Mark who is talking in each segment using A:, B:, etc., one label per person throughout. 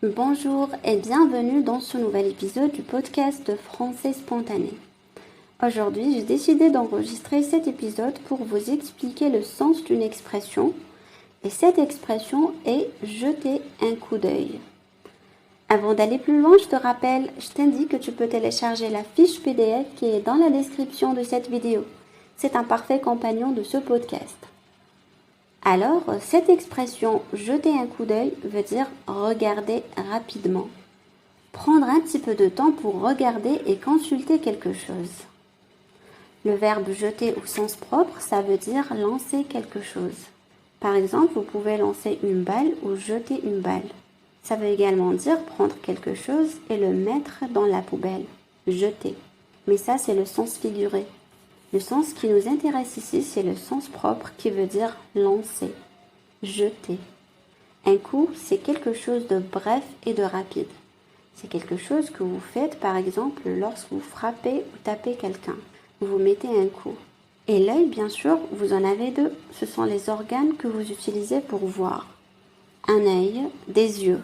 A: Bonjour et bienvenue dans ce nouvel épisode du podcast de Français Spontané. Aujourd'hui, j'ai décidé d'enregistrer cet épisode pour vous expliquer le sens d'une expression. Et cette expression est « jeter un coup d'œil ». Avant d'aller plus loin, je t'indique que tu peux télécharger la fiche PDF qui est dans la description de cette vidéo. C'est un parfait compagnon de ce podcast. Alors, cette expression « jeter un coup d'œil » veut dire regarder rapidement. Prendre un petit peu de temps pour regarder et consulter quelque chose. Le verbe « jeter » au sens propre, ça veut dire lancer quelque chose. Par exemple, vous pouvez lancer une balle ou jeter une balle. Ça veut également dire prendre quelque chose et le mettre dans la poubelle, jeter. Mais ça, c'est le sens figuré. Le sens qui nous intéresse ici, c'est le sens propre qui veut dire lancer, jeter. Un coup, c'est quelque chose de bref et de rapide. C'est quelque chose que vous faites, par exemple, lorsque vous frappez ou tapez quelqu'un. Vous mettez un coup. Et l'œil, bien sûr, vous en avez deux. Ce sont les organes que vous utilisez pour voir. Un œil, des yeux.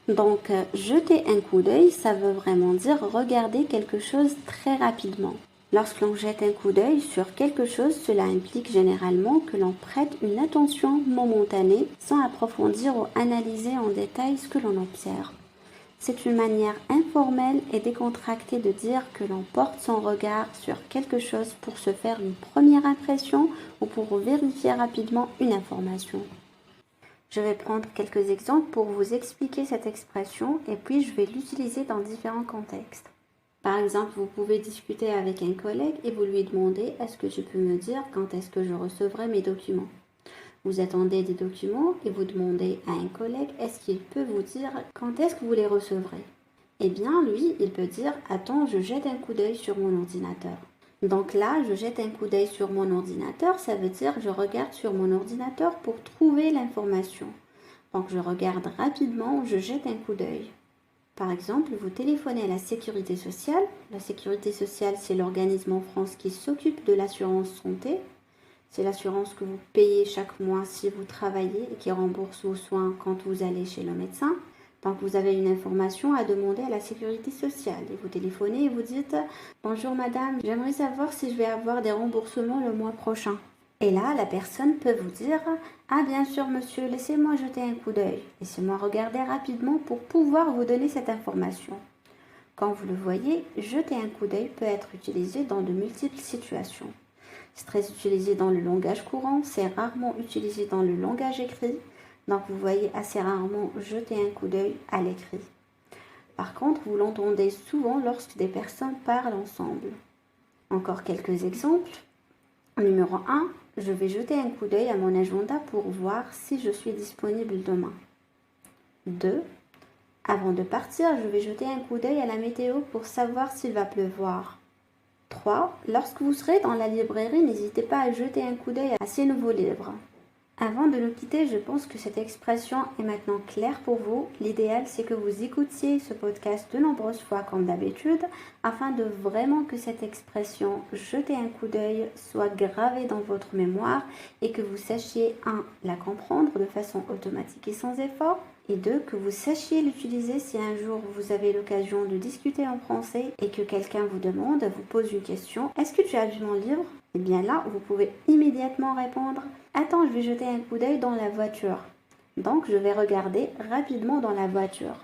A: Donc, jeter un coup d'œil, ça veut vraiment dire regarder quelque chose très rapidement. Lorsque l'on jette un coup d'œil sur quelque chose, cela implique généralement que l'on prête une attention momentanée sans approfondir ou analyser en détail ce que l'on observe. C'est une manière informelle et décontractée de dire que l'on porte son regard sur quelque chose pour se faire une première impression ou pour vérifier rapidement une information. Je vais prendre quelques exemples pour vous expliquer cette expression et puis je vais l'utiliser dans différents contextes. Par exemple, vous pouvez discuter avec un collègue et vous lui demandez « Est-ce que tu peux me dire quand est-ce que je recevrai mes documents ?» Vous attendez des documents et vous demandez à un collègue « Est-ce qu'il peut vous dire quand est-ce que vous les recevrez ?» Eh bien, lui, il peut dire « Attends, je jette un coup d'œil sur mon ordinateur. » Donc là, je jette un coup d'œil sur mon ordinateur, ça veut dire je regarde sur mon ordinateur pour trouver l'information. Donc je regarde rapidement, je jette un coup d'œil. Par exemple, vous téléphonez à la sécurité sociale. La sécurité sociale, c'est l'organisme en France qui s'occupe de l'assurance santé. C'est l'assurance que vous payez chaque mois si vous travaillez et qui rembourse vos soins quand vous allez chez le médecin. Donc vous avez une information à demander à la sécurité sociale et vous téléphonez et vous dites « Bonjour madame, j'aimerais savoir si je vais avoir des remboursements le mois prochain. » Et là, la personne peut vous dire « Ah bien sûr monsieur, laissez-moi jeter un coup d'œil. Laissez-moi regarder rapidement pour pouvoir vous donner cette information. » Quand vous le voyez, jeter un coup d'œil peut être utilisé dans de multiples situations. C'est très utilisé dans le langage courant, c'est rarement utilisé dans le langage écrit. Donc vous voyez assez rarement jeter un coup d'œil à l'écrit. Par contre, vous l'entendez souvent lorsque des personnes parlent ensemble. Encore quelques exemples. Numéro 1, je vais jeter un coup d'œil à mon agenda pour voir si je suis disponible demain. 2, avant de partir, je vais jeter un coup d'œil à la météo pour savoir s'il va pleuvoir. 3, lorsque vous serez dans la librairie, n'hésitez pas à jeter un coup d'œil à ces nouveaux livres. Avant de nous quitter, je pense que cette expression est maintenant claire pour vous. L'idéal, c'est que vous écoutiez ce podcast de nombreuses fois comme d'habitude, afin de vraiment que cette expression « jeter un coup d'œil » soit gravée dans votre mémoire et que vous sachiez 1. La comprendre de façon automatique et sans effort, et 2. Que vous sachiez l'utiliser si un jour vous avez l'occasion de discuter en français et que quelqu'un vous demande, vous pose une question « Est-ce que tu as vu mon livre ?» Et bien là, vous pouvez immédiatement répondre « Attends, je vais jeter un coup d'œil dans la voiture. » Donc, je vais regarder rapidement dans la voiture.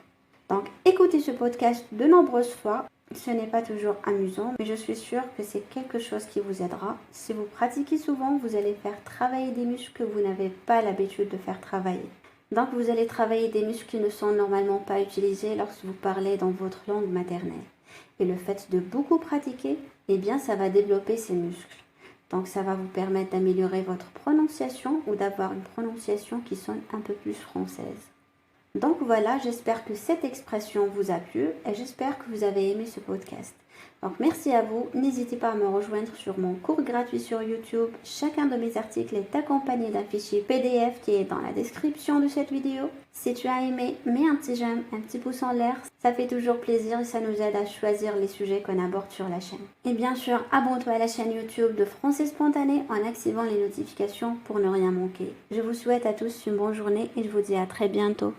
A: Donc, écoutez ce podcast de nombreuses fois. Ce n'est pas toujours amusant, mais je suis sûre que c'est quelque chose qui vous aidera. Si vous pratiquez souvent, vous allez faire travailler des muscles que vous n'avez pas l'habitude de faire travailler. Donc, vous allez travailler des muscles qui ne sont normalement pas utilisés lorsque vous parlez dans votre langue maternelle. Et le fait de beaucoup pratiquer, eh bien, ça va développer ces muscles. Donc ça va vous permettre d'améliorer votre prononciation ou d'avoir une prononciation qui sonne un peu plus française. Donc voilà, j'espère que cette expression vous a plu et j'espère que vous avez aimé ce podcast. Donc merci à vous, n'hésitez pas à me rejoindre sur mon cours gratuit sur YouTube. Chacun de mes articles est accompagné d'un fichier PDF qui est dans la description de cette vidéo. Si tu as aimé, mets un petit j'aime, un petit pouce en l'air, ça fait toujours plaisir et ça nous aide à choisir les sujets qu'on aborde sur la chaîne. Et bien sûr, abonne-toi à la chaîne YouTube de Français Spontané en activant les notifications pour ne rien manquer. Je vous souhaite à tous une bonne journée et je vous dis à très bientôt.